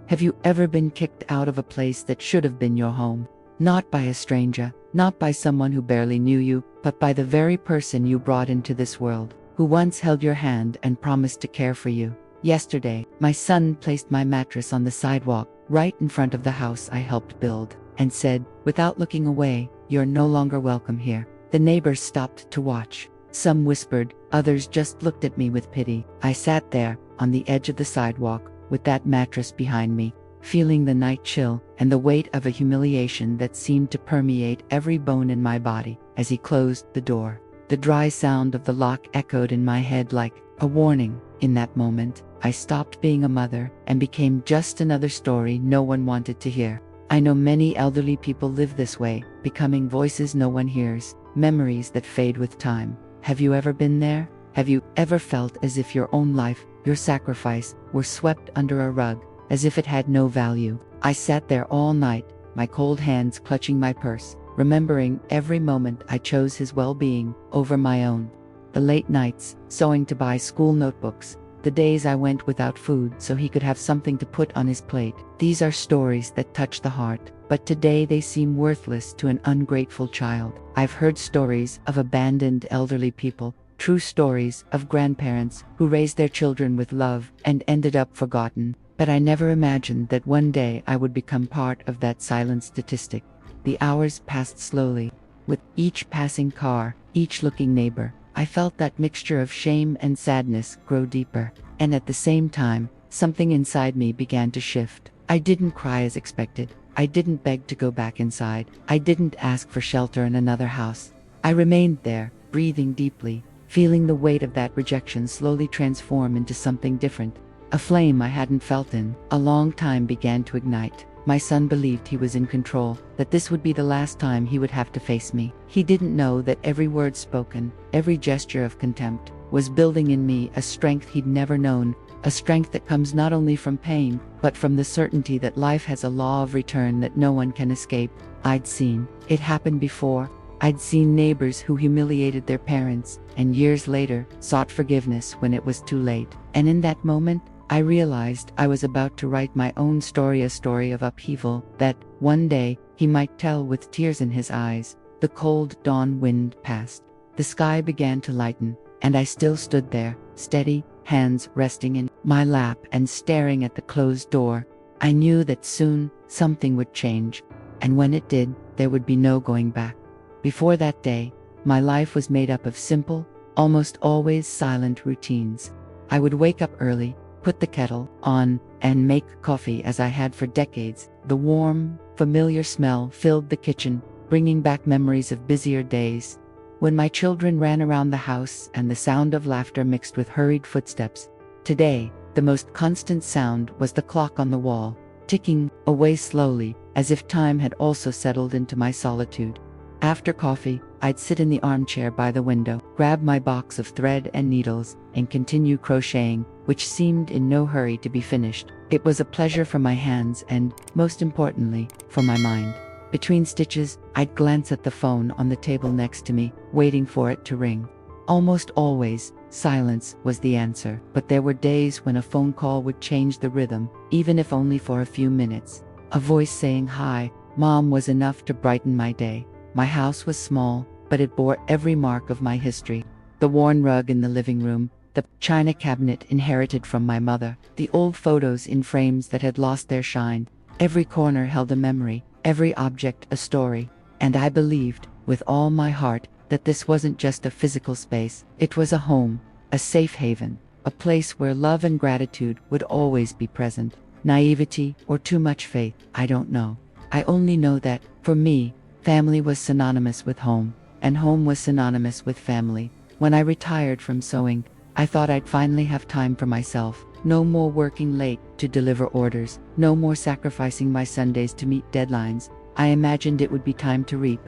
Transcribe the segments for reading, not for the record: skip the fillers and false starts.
Have you ever been kicked out of a place that should have been your home? Not by a stranger, not by someone who barely knew you, but by the very person you brought into this world, who once held your hand and promised to care for you. Yesterday, my son placed my mattress on the sidewalk, right in front of the house I helped build, and said, without looking away, "You're no longer welcome here." The neighbors stopped to watch. Some whispered, others just looked at me with pity. I sat there, on the edge of the sidewalk, with that mattress behind me, feeling the night chill and the weight of a humiliation that seemed to permeate every bone in my body. As he closed the door, the dry sound of the lock echoed in my head like a warning. In that moment, I stopped being a mother and became just another story no one wanted to hear. I know many elderly people live this way, becoming voices no one hears, memories that fade with time. Have you ever been there? Have you ever felt as if your own life, your sacrifice, were swept under a rug, as if it had no value? I sat there all night, my cold hands clutching my purse, remembering every moment I chose his well-being over my own. The late nights, sewing to buy school notebooks, the days I went without food so he could have something to put on his plate. These are stories that touch the heart, but today they seem worthless to an ungrateful child. I've heard stories of abandoned elderly people, true stories of grandparents who raised their children with love and ended up forgotten, but I never imagined that one day I would become part of that silent statistic. The hours passed slowly. With each passing car, each looking neighbor, I felt that mixture of shame and sadness grow deeper, and at the same time, something inside me began to shift. I didn't cry as expected. I didn't beg to go back inside. I didn't ask for shelter in another house. I remained there, breathing deeply, feeling the weight of that rejection slowly transform into something different. A flame I hadn't felt in a long time began to ignite. My son believed he was in control, that this would be the last time he would have to face me. He didn't know that every word spoken, every gesture of contempt, was building in me a strength he'd never known, a strength that comes not only from pain, but from the certainty that life has a law of return that no one can escape. I'd seen it happen before. I'd seen neighbors who humiliated their parents, and years later, sought forgiveness when it was too late. And in that moment, I realized I was about to write my own story, a story of upheaval that, one day, he might tell with tears in his eyes. The cold dawn wind passed. The sky began to lighten, and I still stood there, steady, hands resting in my lap and staring at the closed door. I knew that soon, something would change, and when it did, there would be no going back. Before that day, my life was made up of simple, almost always silent routines. I would wake up early, put the kettle on, and make coffee as I had for decades. The warm, familiar smell filled the kitchen, bringing back memories of busier days, when my children ran around the house and the sound of laughter mixed with hurried footsteps. Today, the most constant sound was the clock on the wall, ticking away slowly, as if time had also settled into my solitude. After coffee, I'd sit in the armchair by the window, grab my box of thread and needles, and continue crocheting, which seemed in no hurry to be finished. It was a pleasure for my hands and, most importantly, for my mind. Between stitches, I'd glance at the phone on the table next to me, waiting for it to ring. Almost always, silence was the answer, but there were days when a phone call would change the rhythm, even if only for a few minutes. A voice saying, "Hi, Mom," was enough to brighten my day. My house was small, but it bore every mark of my history. The worn rug in the living room, the china cabinet inherited from my mother, the old photos in frames that had lost their shine. Every corner held a memory, every object a story. And I believed, with all my heart, that this wasn't just a physical space. It was a home, a safe haven, a place where love and gratitude would always be present. Naivety or too much faith, I don't know. I only know that, for me, family was synonymous with home, and home was synonymous with family. When I retired from sewing, I thought I'd finally have time for myself. No more working late to deliver orders, no more sacrificing my Sundays to meet deadlines. I imagined it would be time to reap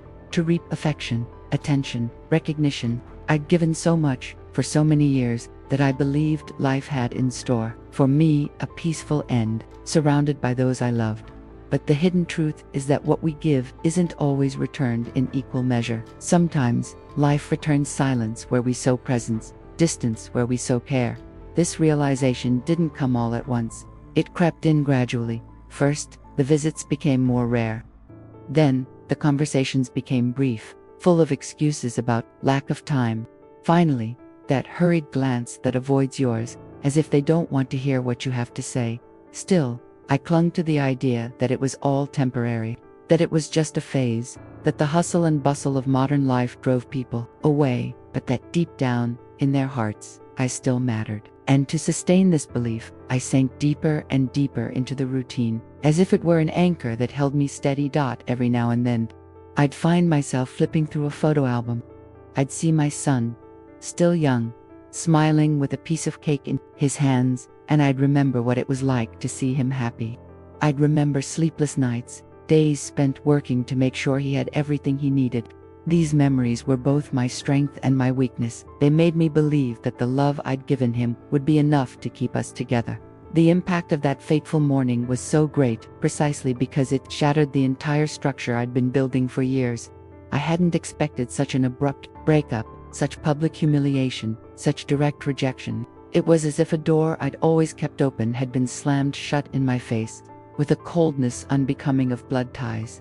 affection, attention, recognition. I'd given so much, for so many years, that I believed life had in store for me a peaceful end, surrounded by those I loved. But the hidden truth is that what we give isn't always returned in equal measure. Sometimes, life returns silence where we sow presence, distance where we sow care. This realization didn't come all at once. It crept in gradually. First, the visits became more rare. Then, the conversations became brief, full of excuses about lack of time. Finally, that hurried glance that avoids yours, as if they don't want to hear what you have to say. Still, I clung to the idea that it was all temporary, that it was just a phase, that the hustle and bustle of modern life drove people away, but that deep down, in their hearts, I still mattered. And to sustain this belief, I sank deeper and deeper into the routine, as if it were an anchor that held me steady. Every now and then, I'd find myself flipping through a photo album. I'd see my son, still young, smiling with a piece of cake in his hands, and I'd remember what it was like to see him happy. I'd remember sleepless nights, days spent working to make sure he had everything he needed. These memories were both my strength and my weakness. They made me believe that the love I'd given him would be enough to keep us together. The impact of that fateful morning was so great, precisely because it shattered the entire structure I'd been building for years. I hadn't expected such an abrupt breakup, such public humiliation, such direct rejection. It was as if a door I'd always kept open had been slammed shut in my face, with a coldness unbecoming of blood ties.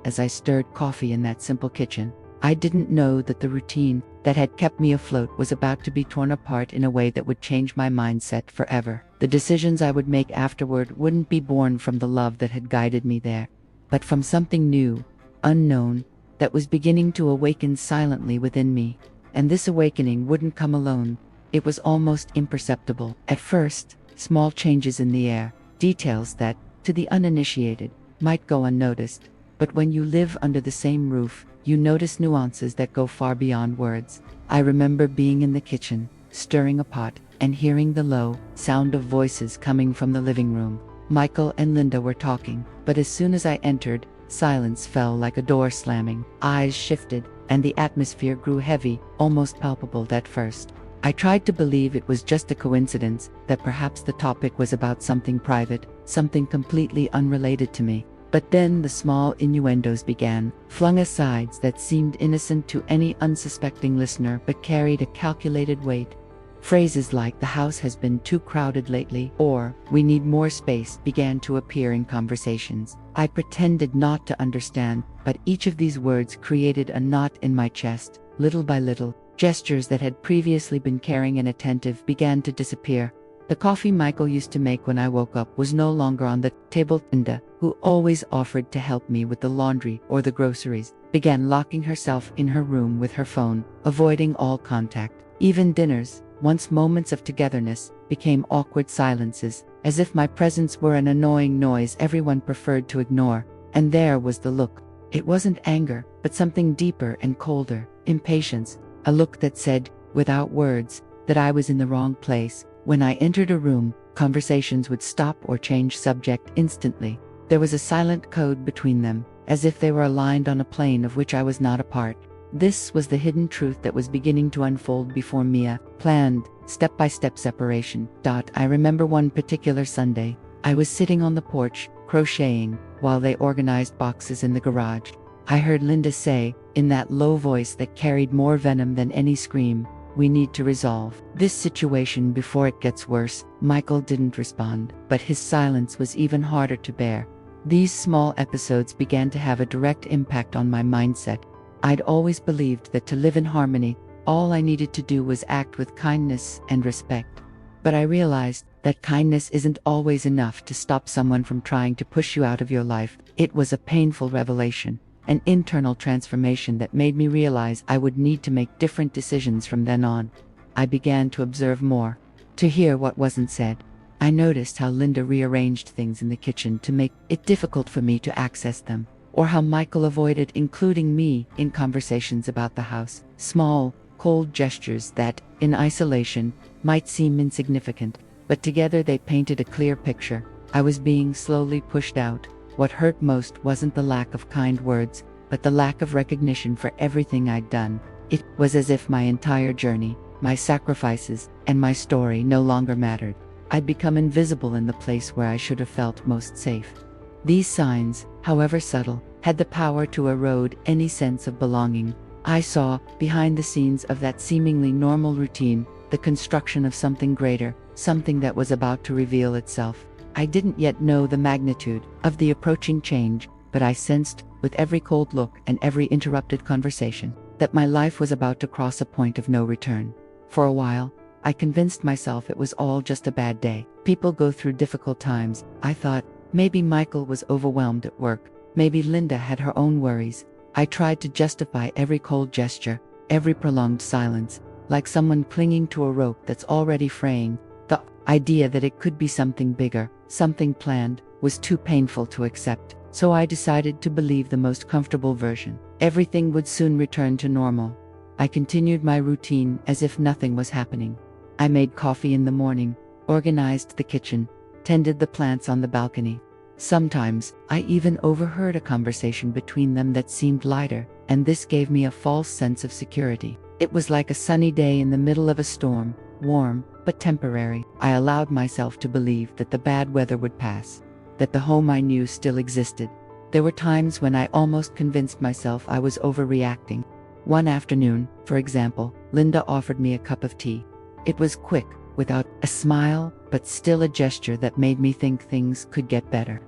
As I stirred coffee in that simple kitchen, I didn't know that the routine that had kept me afloat was about to be torn apart in a way that would change my mindset forever. The decisions I would make afterward wouldn't be born from the love that had guided me there, but from something new, unknown, that was beginning to awaken silently within me. And this awakening wouldn't come alone. It was almost imperceptible. At first, small changes in the air, details that, to the uninitiated, might go unnoticed. But when you live under the same roof, you notice nuances that go far beyond words. I remember being in the kitchen, stirring a pot, and hearing the low sound of voices coming from the living room. Michael and Linda were talking, but as soon as I entered, silence fell like a door slamming. Eyes shifted, and the atmosphere grew heavy, almost palpable at first. I tried to believe it was just a coincidence, that perhaps the topic was about something private, something completely unrelated to me. But then the small innuendos began, flung aside that seemed innocent to any unsuspecting listener but carried a calculated weight. Phrases like "the house has been too crowded lately" or "we need more space" began to appear in conversations. I pretended not to understand, but each of these words created a knot in my chest. Little by little, gestures that had previously been caring and attentive began to disappear. The coffee Michael used to make when I woke up was no longer on the table. Linda, who always offered to help me with the laundry or the groceries, began locking herself in her room with her phone, avoiding all contact. Even dinners, once moments of togetherness, became awkward silences, as if my presence were an annoying noise everyone preferred to ignore. And there was the look. It wasn't anger, but something deeper and colder, impatience, a look that said, without words, that I was in the wrong place. When I entered a room, conversations would stop or change subject instantly. There was a silent code between them, as if they were aligned on a plane of which I was not a part. This was the hidden truth that was beginning to unfold before me, a planned, step-by-step separation. I remember one particular Sunday. I was sitting on the porch, crocheting, while they organized boxes in the garage. I heard Linda say, in that low voice that carried more venom than any scream, "We need to resolve this situation before it gets worse." Michael didn't respond, but his silence was even harder to bear. These small episodes began to have a direct impact on my mindset. I'd always believed that to live in harmony, all I needed to do was act with kindness and respect. But I realized that kindness isn't always enough to stop someone from trying to push you out of your life. It was a painful revelation, an internal transformation that made me realize I would need to make different decisions from then on. I began to observe more, to hear what wasn't said. I noticed how Linda rearranged things in the kitchen to make it difficult for me to access them, or how Michael avoided including me in conversations about the house. Small, cold gestures that, in isolation, might seem insignificant, but together they painted a clear picture. I was being slowly pushed out. What hurt most wasn't the lack of kind words, but the lack of recognition for everything I'd done. It was as if my entire journey, my sacrifices, and my story no longer mattered. I'd become invisible in the place where I should have felt most safe. These signs, however subtle, had the power to erode any sense of belonging. I saw, behind the scenes of that seemingly normal routine, the construction of something greater, something that was about to reveal itself. I didn't yet know the magnitude of the approaching change, but I sensed, with every cold look and every interrupted conversation, that my life was about to cross a point of no return. For a while, I convinced myself it was all just a bad day. People go through difficult times, I thought. Maybe Michael was overwhelmed at work. Maybe Linda had her own worries. I tried to justify every cold gesture, every prolonged silence, like someone clinging to a rope that's already fraying. The idea that it could be something bigger, something planned, was too painful to accept. So I decided to believe the most comfortable version. Everything would soon return to normal. I continued my routine as if nothing was happening. I made coffee in the morning, organized the kitchen, tended the plants on the balcony. Sometimes, I even overheard a conversation between them that seemed lighter, and this gave me a false sense of security. It was like a sunny day in the middle of a storm, warm, but temporary. I allowed myself to believe that the bad weather would pass, that the home I knew still existed. There were times when I almost convinced myself I was overreacting. One afternoon, for example, Linda offered me a cup of tea. It was quick, without a smile, but still a gesture that made me think things could get better.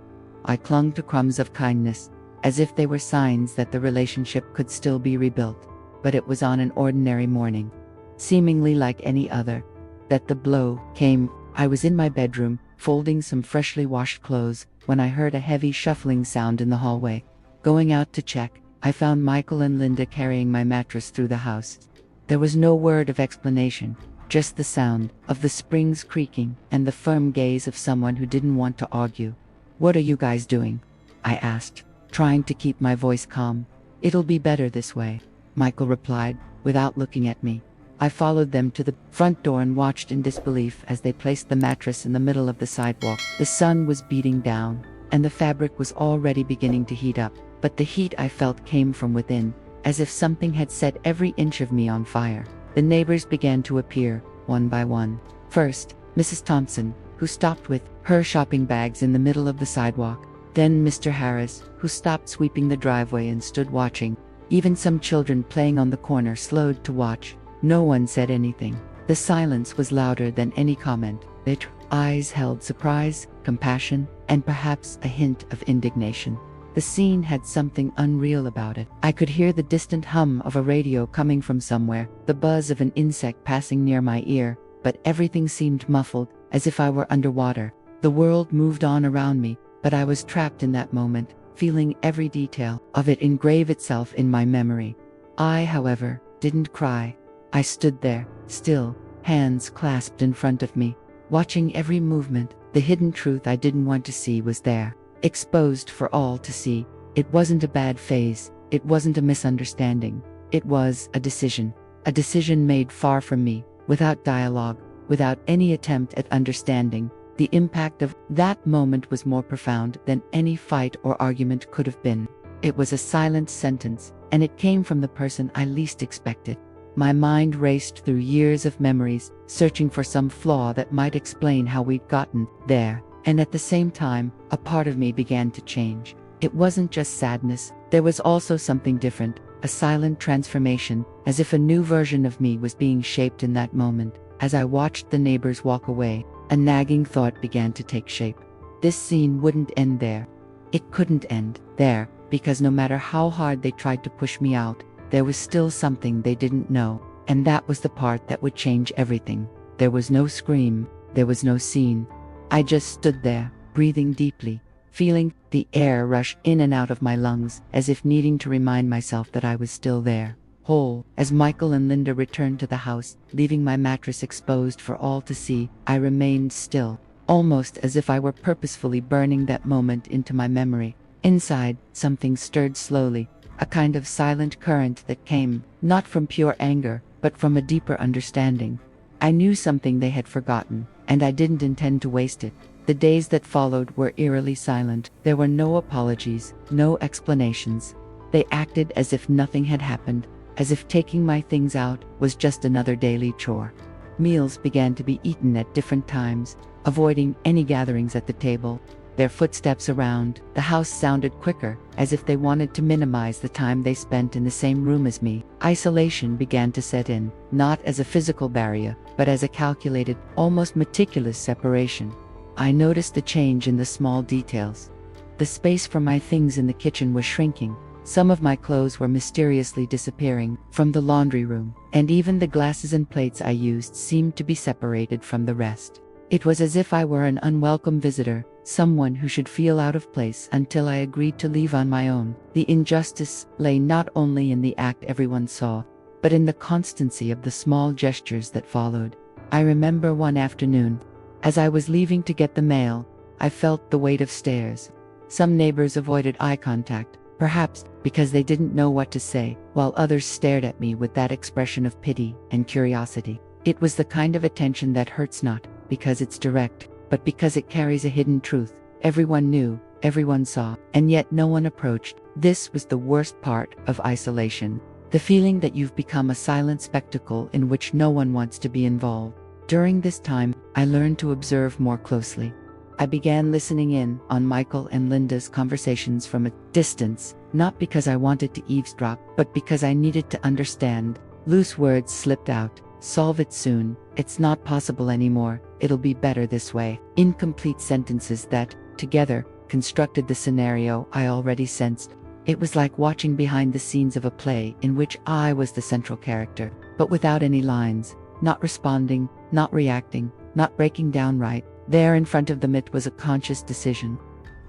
I clung to crumbs of kindness, as if they were signs that the relationship could still be rebuilt. But it was on an ordinary morning, seemingly like any other, that the blow came. I was in my bedroom, folding some freshly washed clothes, when I heard a heavy shuffling sound in the hallway. Going out to check, I found Michael and Linda carrying my mattress through the house. There was no word of explanation, just the sound of the springs creaking and the firm gaze of someone who didn't want to argue. "What are you guys doing?" I asked, trying to keep my voice calm. "It'll be better this way," Michael replied, without looking at me. I followed them to the front door and watched in disbelief as they placed the mattress in the middle of the sidewalk. The sun was beating down, and the fabric was already beginning to heat up, but the heat I felt came from within, as if something had set every inch of me on fire. The neighbors began to appear, one by one. First, Mrs. Thompson, who stopped with her shopping bags in the middle of the sidewalk. Then Mr. Harris, who stopped sweeping the driveway and stood watching. Even some children playing on the corner slowed to watch. No one said anything. The silence was louder than any comment. Their eyes held surprise, compassion, and perhaps a hint of indignation. The scene had something unreal about it. I could hear the distant hum of a radio coming from somewhere, the buzz of an insect passing near my ear, but everything seemed muffled, as if I were underwater. The world moved on around me, but I was trapped in that moment, feeling every detail of it engrave itself in my memory. I, however, didn't cry. I stood there, still, hands clasped in front of me, watching every movement. The hidden truth I didn't want to see was there, exposed for all to see. It wasn't a bad phase, it wasn't a misunderstanding. It was a decision made far from me, without dialogue, without any attempt at understanding. The impact of that moment was more profound than any fight or argument could have been. It was a silent sentence, and it came from the person I least expected. My mind raced through years of memories, searching for some flaw that might explain how we'd gotten there. And at the same time, a part of me began to change. It wasn't just sadness, there was also something different, a silent transformation, as if a new version of me was being shaped in that moment. As I watched the neighbors walk away, a nagging thought began to take shape. This scene wouldn't end there. It couldn't end there, because no matter how hard they tried to push me out, there was still something they didn't know, and that was the part that would change everything. There was no scream, there was no scene. I just stood there, breathing deeply, feeling the air rush in and out of my lungs, as if needing to remind myself that I was still there, whole. As Michael and Linda returned to the house, leaving my mattress exposed for all to see, I remained still, almost as if I were purposefully burning that moment into my memory. Inside, something stirred slowly, a kind of silent current that came, not from pure anger, but from a deeper understanding. I knew something they had forgotten, and I didn't intend to waste it. The days that followed were eerily silent. There were no apologies, no explanations. They acted as if nothing had happened, as if taking my things out was just another daily chore. Meals began to be eaten at different times, avoiding any gatherings at the table. Their footsteps around the house sounded quicker, as if they wanted to minimize the time they spent in the same room as me. Isolation began to set in, not as a physical barrier, but as a calculated, almost meticulous separation. I noticed the change in the small details. The space for my things in the kitchen was shrinking. Some of my clothes were mysteriously disappearing from the laundry room, and even the glasses and plates I used seemed to be separated from the rest. It was as if I were an unwelcome visitor, someone who should feel out of place until I agreed to leave on my own. The injustice lay not only in the act everyone saw, but in the constancy of the small gestures that followed. I remember one afternoon, as I was leaving to get the mail, I felt the weight of stares. Some neighbors avoided eye contact, perhaps because they didn't know what to say, while others stared at me with that expression of pity and curiosity. It was the kind of attention that hurts not because it's direct, but because it carries a hidden truth. Everyone knew, everyone saw, and yet no one approached. This was the worst part of isolation. The feeling that you've become a silent spectacle in which no one wants to be involved. During this time, I learned to observe more closely. I began listening in on Michael and Linda's conversations from a distance, not because I wanted to eavesdrop, but because I needed to understand. Loose words slipped out. Solve it soon. It's not possible anymore. It'll be better this way. Incomplete sentences that, together, constructed the scenario I already sensed. It was like watching behind the scenes of a play in which I was the central character, but without any lines, not responding, not reacting, not breaking down right. There in front of them it was a conscious decision.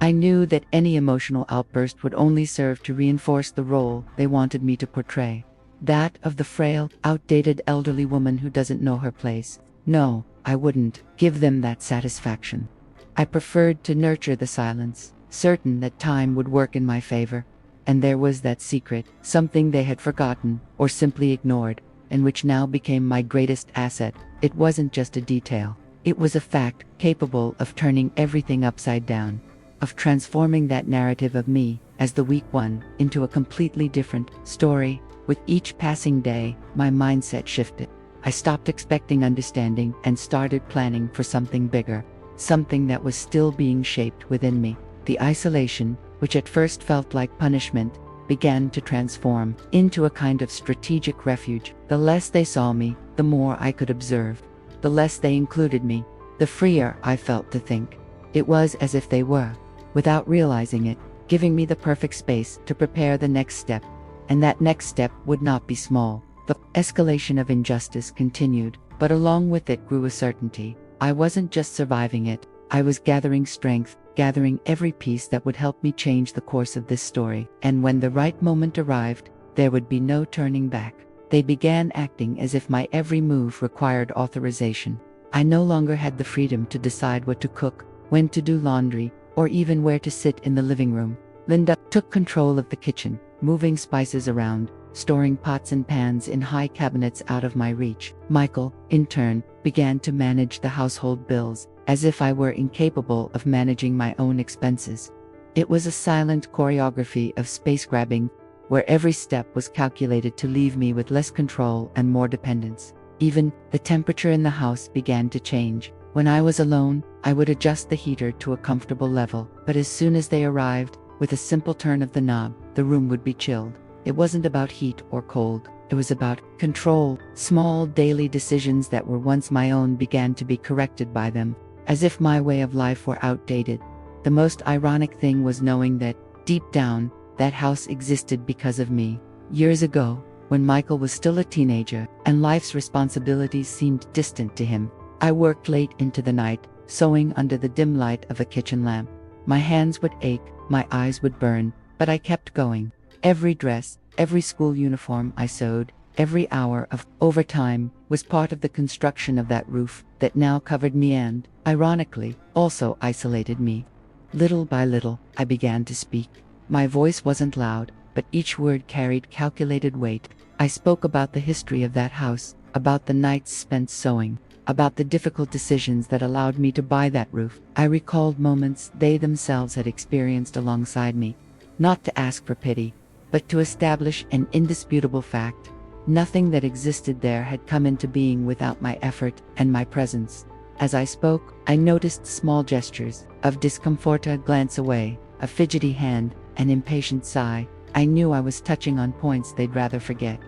I knew that any emotional outburst would only serve to reinforce the role they wanted me to portray. That of the frail, outdated elderly woman who doesn't know her place. No, I wouldn't give them that satisfaction. I preferred to nurture the silence, certain that time would work in my favor. And there was that secret, something they had forgotten, or simply ignored, and which now became my greatest asset. It wasn't just a detail. It was a fact capable of turning everything upside down, of transforming that narrative of me as the weak one into a completely different story. With each passing day, my mindset shifted. I stopped expecting understanding and started planning for something bigger, something that was still being shaped within me. The isolation, which at first felt like punishment, began to transform into a kind of strategic refuge. The less they saw me, the more I could observe. The less they included me, the freer I felt to think. It was as if they were, without realizing it, giving me the perfect space to prepare the next step. And that next step would not be small. The escalation of injustice continued, but along with it grew a certainty. I wasn't just surviving it, I was gathering strength, gathering every piece that would help me change the course of this story. And when the right moment arrived, there would be no turning back. They began acting as if my every move required authorization. I no longer had the freedom to decide what to cook, when to do laundry, or even where to sit in the living room. Linda took control of the kitchen, moving spices around, storing pots and pans in high cabinets out of my reach. Michael, in turn, began to manage the household bills, as if I were incapable of managing my own expenses. It was a silent choreography of space grabbing, where every step was calculated to leave me with less control and more dependence. Even the temperature in the house began to change. When I was alone, I would adjust the heater to a comfortable level, but as soon as they arrived, with a simple turn of the knob, the room would be chilled. It wasn't about heat or cold, it was about control. Small daily decisions that were once my own began to be corrected by them, as if my way of life were outdated. The most ironic thing was knowing that, deep down, that house existed because of me. Years ago, when Michael was still a teenager, and life's responsibilities seemed distant to him, I worked late into the night, sewing under the dim light of a kitchen lamp. My hands would ache, my eyes would burn, but I kept going. Every dress, every school uniform I sewed, every hour of overtime was part of the construction of that roof that now covered me and, ironically, also isolated me. Little by little, I began to speak. My voice wasn't loud, but each word carried calculated weight. I spoke about the history of that house, about the nights spent sewing, about the difficult decisions that allowed me to buy that roof. I recalled moments they themselves had experienced alongside me, not to ask for pity, but to establish an indisputable fact. Nothing that existed there had come into being without my effort and my presence. As I spoke, I noticed small gestures of discomfort, a glance away, a fidgety hand, an impatient sigh. I knew I was touching on points they'd rather forget.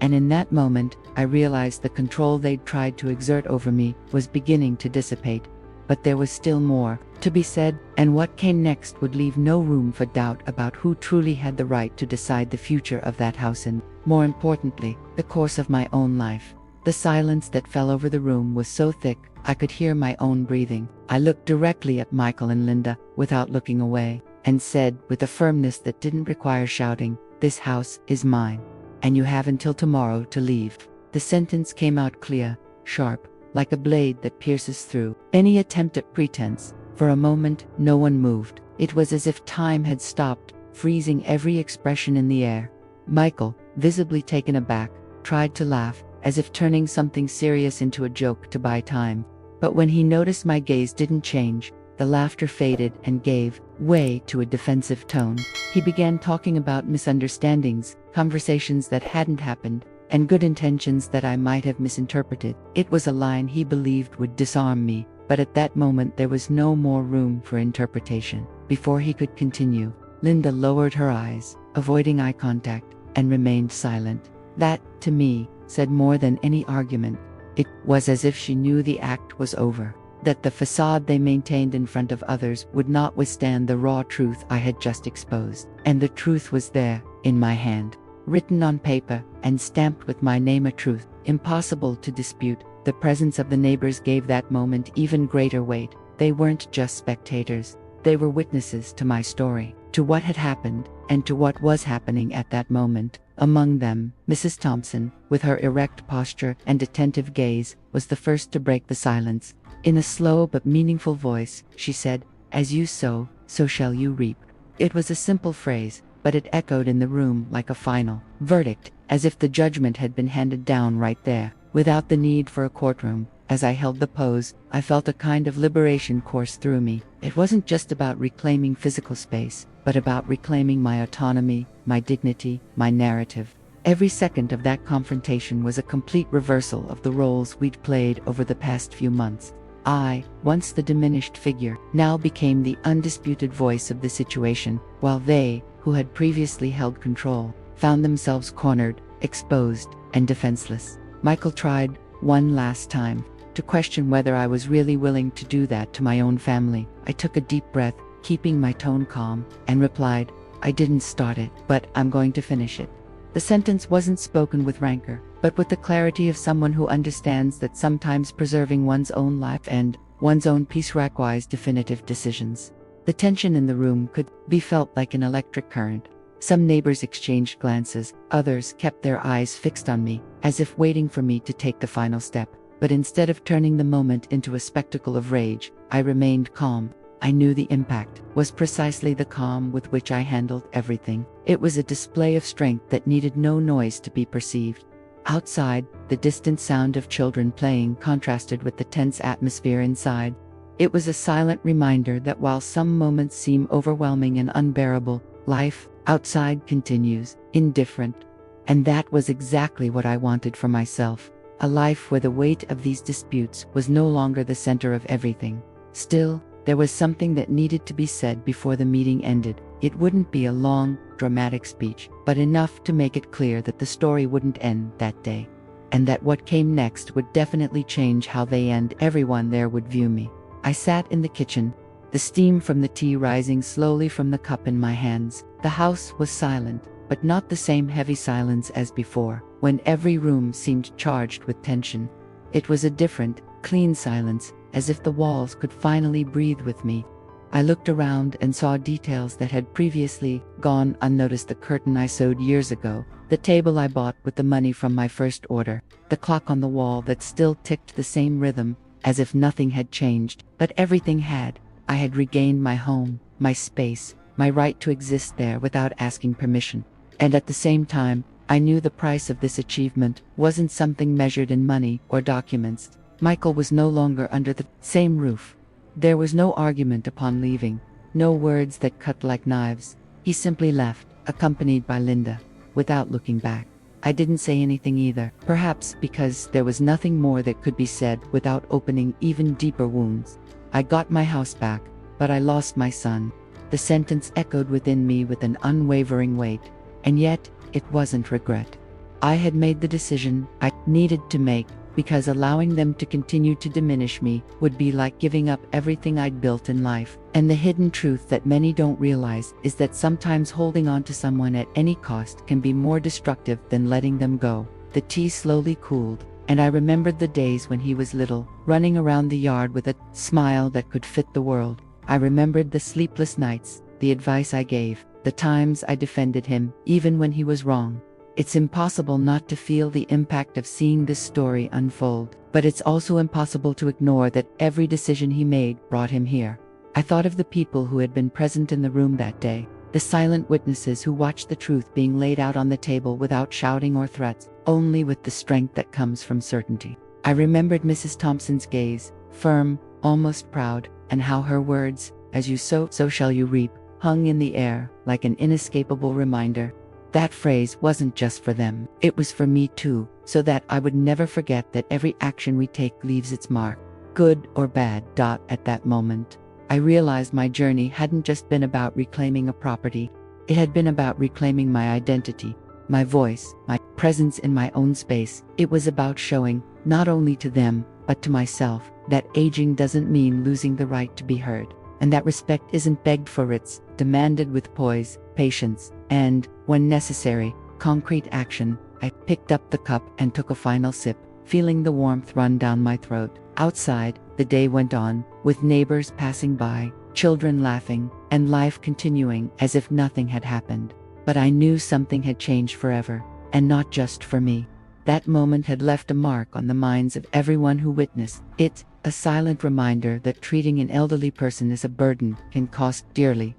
And in that moment, I realized the control they'd tried to exert over me was beginning to dissipate. but there was still more to be said, and what came next would leave no room for doubt about who truly had the right to decide the future of that house and, more importantly, the course of my own life. The silence that fell over the room was so thick, I could hear my own breathing. I looked directly at Michael and Linda, without looking away, and said, with a firmness that didn't require shouting, "This house is mine, and you have until tomorrow to leave." The sentence came out clear, sharp, like a blade that pierces through any attempt at pretense. For a moment, no one moved. It was as if time had stopped, freezing every expression in the air. Michael, visibly taken aback, tried to laugh, as if turning something serious into a joke to buy time. But when he noticed my gaze didn't change, the laughter faded and gave way to a defensive tone. He began talking about misunderstandings, conversations that hadn't happened, and good intentions that I might have misinterpreted. It was a line he believed would disarm me, but at that moment there was no more room for interpretation. Before he could continue, Linda lowered her eyes, avoiding eye contact, and remained silent. That, to me, said more than any argument. It was as if she knew the act was over, that the facade they maintained in front of others would not withstand the raw truth I had just exposed. And the truth was there, in my hand, written on paper, and stamped with my name, a truth impossible to dispute. The presence of the neighbors gave that moment even greater weight. They weren't just spectators, they were witnesses to my story, to what had happened, and to what was happening at that moment. Among them, Mrs. Thompson, with her erect posture and attentive gaze, was the first to break the silence. In a slow but meaningful voice, she said, "As you sow, so shall you reap." It was a simple phrase, but it echoed in the room like a final verdict, as if the judgment had been handed down right there, without the need for a courtroom. As I held the pose, I felt a kind of liberation course through me. It wasn't just about reclaiming physical space, but about reclaiming my autonomy, my dignity, my narrative. Every second of that confrontation was a complete reversal of the roles we'd played over the past few months. I, once the diminished figure, now became the undisputed voice of the situation, while they, who had previously held control, found themselves cornered, exposed, and defenseless. Michael tried, one last time, to question whether I was really willing to do that to my own family. I took a deep breath, keeping my tone calm, and replied, "I didn't start it, but I'm going to finish it." The sentence wasn't spoken with rancor, but with the clarity of someone who understands that sometimes preserving one's own life and one's own peace requires definitive decisions. The tension in the room could be felt like an electric current. Some neighbors exchanged glances, others kept their eyes fixed on me, as if waiting for me to take the final step. But instead of turning the moment into a spectacle of rage, I remained calm. I knew the impact was precisely the calm with which I handled everything. It was a display of strength that needed no noise to be perceived. Outside, the distant sound of children playing contrasted with the tense atmosphere inside. It was a silent reminder that while some moments seem overwhelming and unbearable, life outside continues, indifferent. And that was exactly what I wanted for myself. A life where the weight of these disputes was no longer the center of everything. Still, there was something that needed to be said before the meeting ended. It wouldn't be a long, dramatic speech, but enough to make it clear that the story wouldn't end that day, and that what came next would definitely change how they and everyone there would view me. I sat in the kitchen, the steam from the tea rising slowly from the cup in my hands. The house was silent, but not the same heavy silence as before, when every room seemed charged with tension. It was a different, clean silence, as if the walls could finally breathe with me. I looked around and saw details that had previously gone unnoticed: the curtain I sewed years ago, the table I bought with the money from my first order, the clock on the wall that still ticked the same rhythm, as if nothing had changed, but everything had. I had regained my home, my space, my right to exist there without asking permission. And at the same time, I knew the price of this achievement wasn't something measured in money or documents. Michael was no longer under the same roof. There was no argument upon leaving, no words that cut like knives. He simply left, accompanied by Linda, without looking back. I didn't say anything either, perhaps because there was nothing more that could be said without opening even deeper wounds. I got my house back, but I lost my son. The sentence echoed within me with an unwavering weight, and yet, it wasn't regret. I had made the decision I needed to make because allowing them to continue to diminish me would be like giving up everything I'd built in life. And the hidden truth that many don't realize is that sometimes holding on to someone at any cost can be more destructive than letting them go. The tea slowly cooled, and I remembered the days when he was little, running around the yard with a smile that could fit the world. I remembered the sleepless nights, the advice I gave, the times I defended him, even when he was wrong. It's impossible not to feel the impact of seeing this story unfold, but it's also impossible to ignore that every decision he made brought him here. I thought of the people who had been present in the room that day, the silent witnesses who watched the truth being laid out on the table without shouting or threats, only with the strength that comes from certainty. I remembered Mrs. Thompson's gaze, firm, almost proud, and how her words, "As you sow, so shall you reap," hung in the air like an inescapable reminder. That phrase wasn't just for them, it was for me too, so that I would never forget that every action we take leaves its mark, good or bad. At that moment, I realized my journey hadn't just been about reclaiming a property, it had been about reclaiming my identity, my voice, my presence in my own space. It was about showing, not only to them, but to myself, that aging doesn't mean losing the right to be heard, and that respect isn't begged for, it's demanded with poise, patience, and, when necessary, concrete action. I picked up the cup and took a final sip, feeling the warmth run down my throat. Outside, the day went on, with neighbors passing by, children laughing, and life continuing as if nothing had happened. But I knew something had changed forever, and not just for me. That moment had left a mark on the minds of everyone who witnessed it, a silent reminder that treating an elderly person as a burden can cost dearly.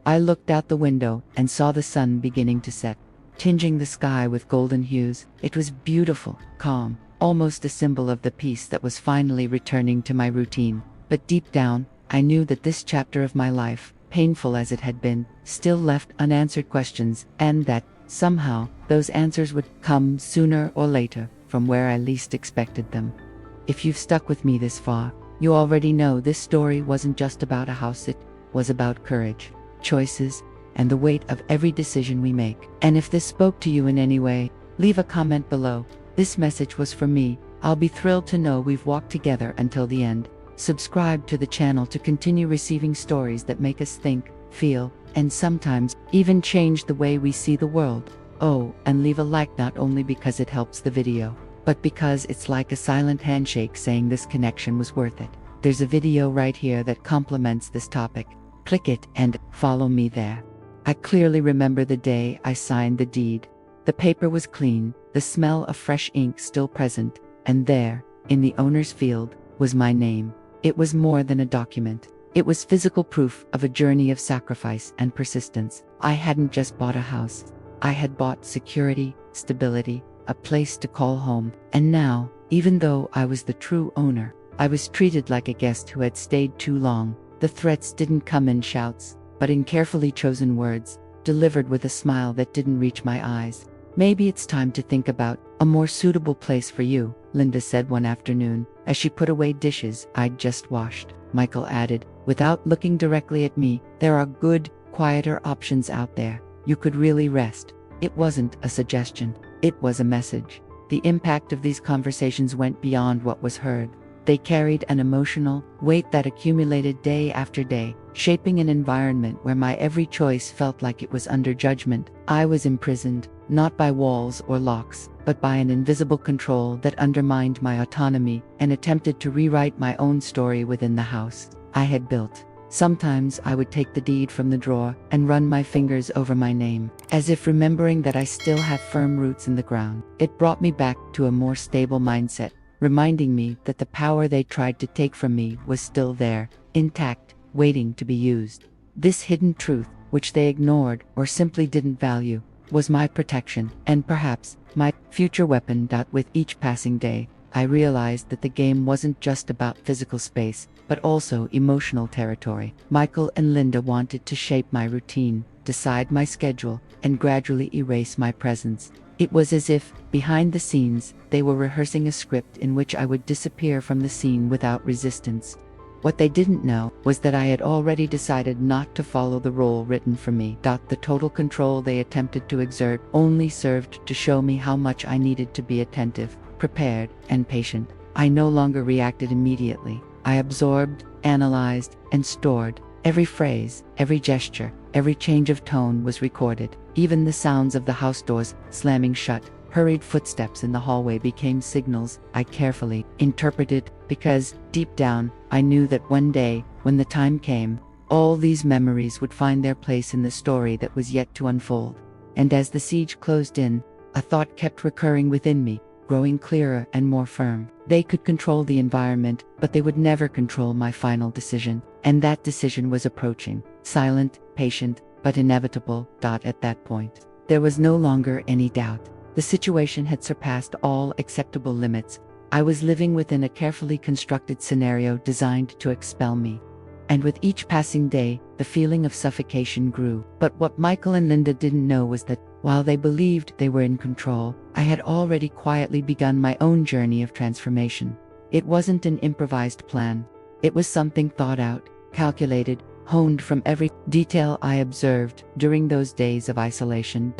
I looked out the window and saw the sun beginning to set, tinging the sky with golden hues. It was beautiful, calm, almost a symbol of the peace that was finally returning to my routine. But deep down, I knew that this chapter of my life, painful as it had been, still left unanswered questions, and that, somehow, those answers would come sooner or later, from where I least expected them. If you've stuck with me this far, you already know this story wasn't just about a house, it was about courage, choices, and the weight of every decision we make. And if this spoke to you in any way, leave a comment below. This message was for me. I'll be thrilled to know we've walked together until the end. Subscribe to the channel to continue receiving stories that make us think, feel, and sometimes even change the way we see the world. Oh, and leave a like, not only because it helps the video, but because it's like a silent handshake saying this connection was worth it. There's a video right here that complements this topic. Click it and follow me there. I clearly remember the day I signed the deed. The paper was clean, the smell of fresh ink still present, and there, in the owner's field, was my name. It was more than a document. It was physical proof of a journey of sacrifice and persistence. I hadn't just bought a house. I had bought security, stability, a place to call home. And now, even though I was the true owner, I was treated like a guest who had stayed too long. The threats didn't come in shouts, but in carefully chosen words, delivered with a smile that didn't reach my eyes. "Maybe it's time to think about a more suitable place for you," Linda said one afternoon, as she put away dishes I'd just washed. Michael added, without looking directly at me, "There are good, quieter options out there. You could really rest." It wasn't a suggestion, it was a message. The impact of these conversations went beyond what was heard. They carried an emotional weight that accumulated day after day, shaping an environment where my every choice felt like it was under judgment. I was imprisoned, not by walls or locks, but by an invisible control that undermined my autonomy and attempted to rewrite my own story within the house I had built. Sometimes I would take the deed from the drawer and run my fingers over my name, as if remembering that I still have firm roots in the ground. It brought me back to a more stable mindset, reminding me that the power they tried to take from me was still there, intact, waiting to be used. This hidden truth, which they ignored or simply didn't value, was my protection, and perhaps my future weapon. With each passing day, I realized that the game wasn't just about physical space, but also emotional territory. Michael and Linda wanted to shape my routine, decide my schedule, and gradually erase my presence. It was as if, behind the scenes, they were rehearsing a script in which I would disappear from the scene without resistance. What they didn't know was that I had already decided not to follow the role written for me. The total control they attempted to exert only served to show me how much I needed to be attentive, prepared, and patient. I no longer reacted immediately. I absorbed, analyzed, and stored. Every phrase, every gesture, every change of tone was recorded. Even the sounds of the house doors slamming shut, hurried footsteps in the hallway became signals I carefully interpreted because, deep down, I knew that one day, when the time came, all these memories would find their place in the story that was yet to unfold. And as the siege closed in, a thought kept recurring within me, growing clearer and more firm. They could control the environment, but they would never control my final decision. And that decision was approaching, silent, patient, but inevitable. At that point, there was no longer any doubt. The situation had surpassed all acceptable limits. I was living within a carefully constructed scenario designed to expel me. And with each passing day, the feeling of suffocation grew. But what Michael and Linda didn't know was that, while they believed they were in control, I had already quietly begun my own journey of transformation. It wasn't an improvised plan. It was something thought out, calculated, honed from every detail I observed during those days of isolation.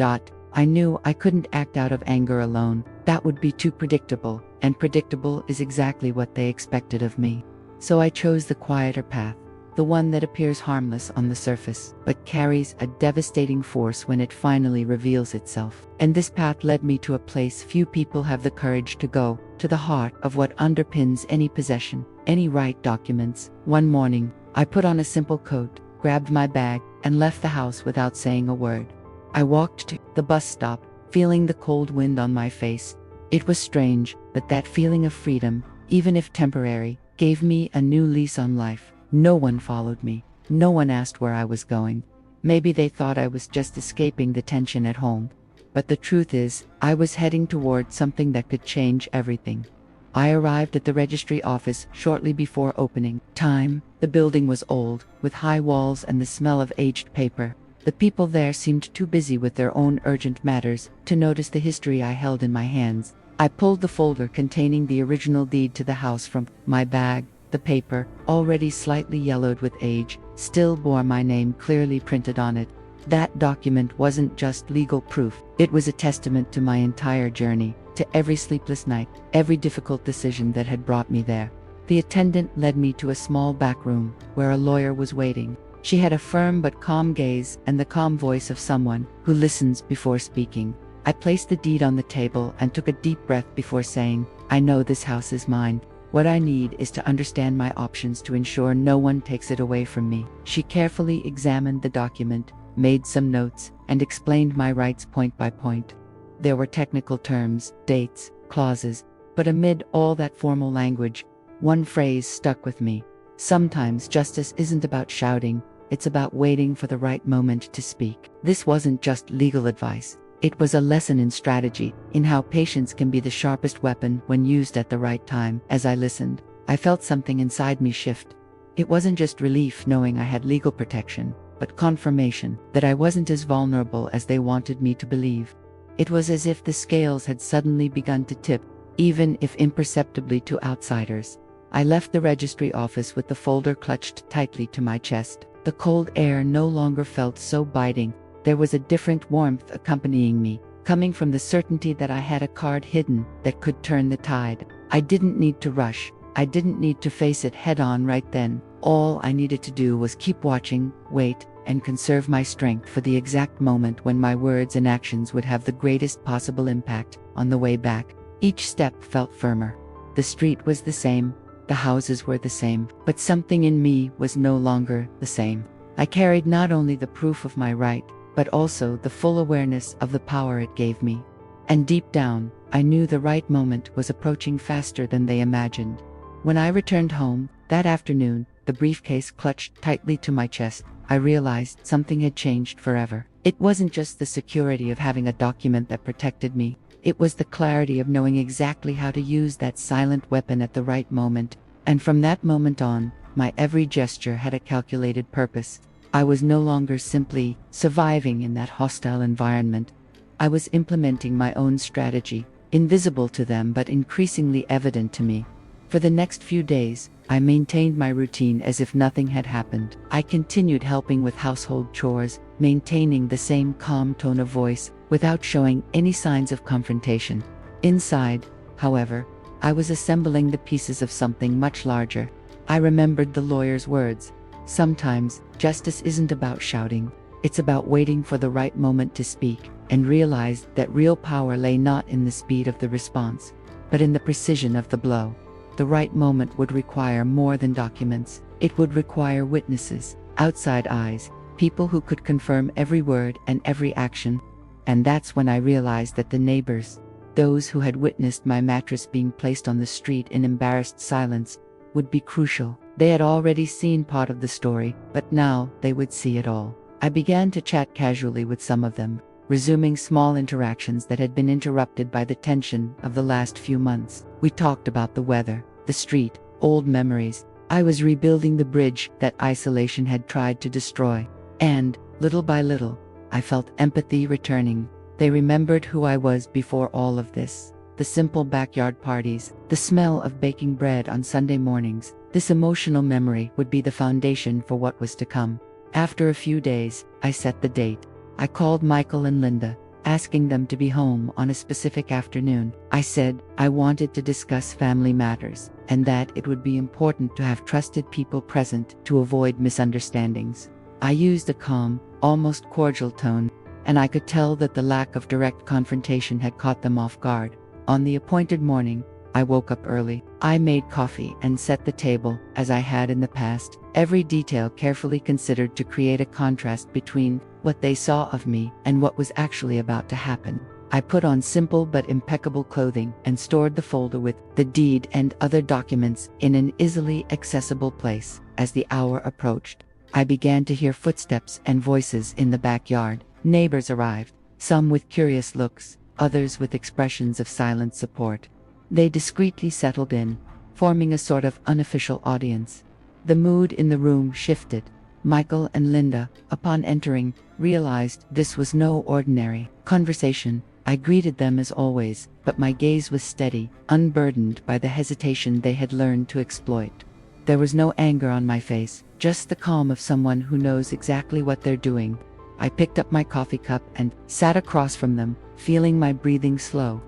I knew I couldn't act out of anger alone. That would be too predictable, and predictable is exactly what they expected of me. So I chose the quieter path. The one that appears harmless on the surface, but carries a devastating force when it finally reveals itself. And this path led me to a place few people have the courage to go, to the heart of what underpins any possession, any right documents. One morning, I put on a simple coat, grabbed my bag, and left the house without saying a word. I walked to the bus stop, feeling the cold wind on my face. It was strange, but that feeling of freedom, even if temporary, gave me a new lease on life. No one followed me. No one asked where I was going. Maybe they thought I was just escaping the tension at home. But the truth is, I was heading toward something that could change everything. I arrived at the registry office shortly before opening time. The building was old, with high walls and the smell of aged paper. The people there seemed too busy with their own urgent matters to notice the history I held in my hands. I pulled the folder containing the original deed to the house from my bag. The paper, already slightly yellowed with age, still bore my name clearly printed on it. That document wasn't just legal proof. It was a testament to my entire journey, to every sleepless night, every difficult decision that had brought me there. The attendant led me to a small back room, where a lawyer was waiting. She had a firm but calm gaze and the calm voice of someone who listens before speaking. I placed the deed on the table and took a deep breath before saying, "I know this house is mine. What I need is to understand my options to ensure no one takes it away from me." She carefully examined the document, made some notes, and explained my rights point by point. There were technical terms, dates, clauses, but amid all that formal language, one phrase stuck with me. Sometimes justice isn't about shouting, it's about waiting for the right moment to speak. This wasn't just legal advice. It was a lesson in strategy, in how patience can be the sharpest weapon when used at the right time. As I listened, I felt something inside me shift. It wasn't just relief knowing I had legal protection, but confirmation that I wasn't as vulnerable as they wanted me to believe. It was as if the scales had suddenly begun to tip, even if imperceptibly to outsiders. I left the registry office with the folder clutched tightly to my chest. The cold air no longer felt so biting. There was a different warmth accompanying me, coming from the certainty that I had a card hidden that could turn the tide. I didn't need to rush. I didn't need to face it head-on right then. All I needed to do was keep watching, wait, and conserve my strength for the exact moment when my words and actions would have the greatest possible impact. On the way back, each step felt firmer. The street was the same, the houses were the same, but something in me was no longer the same. I carried not only the proof of my right, but also the full awareness of the power it gave me. And deep down, I knew the right moment was approaching faster than they imagined. When I returned home, that afternoon, the briefcase clutched tightly to my chest, I realized something had changed forever. It wasn't just the security of having a document that protected me. It was the clarity of knowing exactly how to use that silent weapon at the right moment. And from that moment on, my every gesture had a calculated purpose. I was no longer simply surviving in that hostile environment. I was implementing my own strategy, invisible to them but increasingly evident to me. For the next few days, I maintained my routine as if nothing had happened. I continued helping with household chores, maintaining the same calm tone of voice, without showing any signs of confrontation. Inside, However, I was assembling the pieces of something much larger. I remembered the lawyer's words. Sometimes, justice isn't about shouting. It's about waiting for the right moment to speak, and realized that real power lay not in the speed of the response, but in the precision of the blow. The right moment would require more than documents. It would require witnesses, outside eyes, people who could confirm every word and every action. And that's when I realized that the neighbors, those who had witnessed my mattress being placed on the street in embarrassed silence, would be crucial. They had already seen part of the story, but now they would see it all. I began to chat casually with some of them, resuming small interactions that had been interrupted by the tension of the last few months. We talked about the weather, the street, old memories. I was rebuilding the bridge that isolation had tried to destroy. And, little by little, I felt empathy returning. They remembered who I was before all of this. The simple backyard parties, the smell of baking bread on Sunday mornings. This emotional memory would be the foundation for what was to come. After a few days, I set the date. I called Michael and Linda, asking them to be home on a specific afternoon. I said I wanted to discuss family matters, and that it would be important to have trusted people present to avoid misunderstandings. I used a calm, almost cordial tone, and I could tell that the lack of direct confrontation had caught them off guard. On the appointed morning, I woke up early. I made coffee and set the table, as I had in the past, every detail carefully considered to create a contrast between what they saw of me and what was actually about to happen. I put on simple but impeccable clothing and stored the folder with the deed and other documents in an easily accessible place. As the hour approached, I began to hear footsteps and voices in the backyard. Neighbors arrived, some with curious looks, others with expressions of silent support. They discreetly settled in, forming a sort of unofficial audience. The mood in the room shifted. Michael and Linda, upon entering, realized this was no ordinary conversation. I greeted them as always, but my gaze was steady, unburdened by the hesitation they had learned to exploit. There was no anger on my face, just the calm of someone who knows exactly what they're doing. I picked up my coffee cup and sat across from them, feeling my breathing slow.